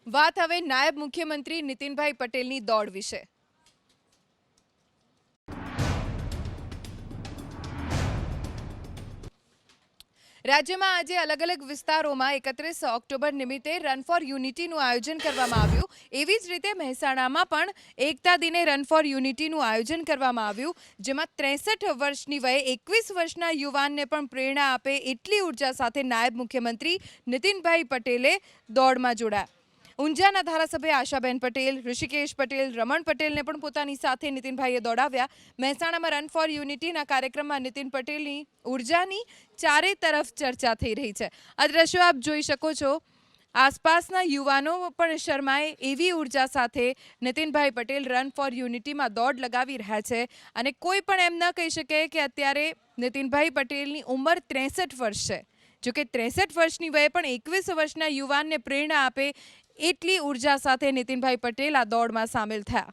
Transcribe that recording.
વાત હવે નાયબ મુખ્યમંત્રી નીતિનભાઈ પટેલની દોડ વિશે। રાજ્યમાં આજે અલગ અલગ વિસ્તારોમાં 31 ઓક્ટોબર નિમિત્તે રન ફોર યુનિટીનું આયોજન કરવામાં આવ્યું। એવી જ રીતે મહેસાણામાં પણ એકતા દિને રન ફોર યુનિટીનું આયોજન કરવામાં આવ્યું, જેમાં 63 વર્ષની વયે 21 વર્ષના યુવાનને પણ પ્રેરણા આપે એટલી ઉર્જા સાથે નાયબ મુખ્યમંત્રી નીતિનભાઈ પટેલે દોડમાં જોડાયા। ઊંઝાના ધારાસભ્ય આશાબેન પટેલ, ઋષિકેશ પટેલ, રમણ પટેલને પણ પોતાની સાથે નીતિનભાઈએ દોડાવ્યા। મહેસાણામાં રન ફોર યુનિટીના કાર્યક્રમમાં નીતિન પટેલની ઉર્જાની ચારે તરફ ચર્ચા થઈ રહી છે। આ દ્રશ્યો આપ જોઈ શકો છો। આસપાસના યુવાનો પણ શરમાય એવી ઉર્જા સાથે નીતિનભાઈ પટેલ રન ફોર યુનિટીમાં દોડ લગાવી રહ્યા છે અને કોઈ પણ એમ ન કહી શકે કે અત્યારે નીતિનભાઈ પટેલની ઉંમર 63 વર્ષ છે। જોકે 63 વર્ષની વયે પણ 21 વર્ષના યુવાનને પ્રેરણા આપે એટલી ઉર્જા સાથે નીતિનભાઈ પટેલ આ દોડમાં સામેલ થયા।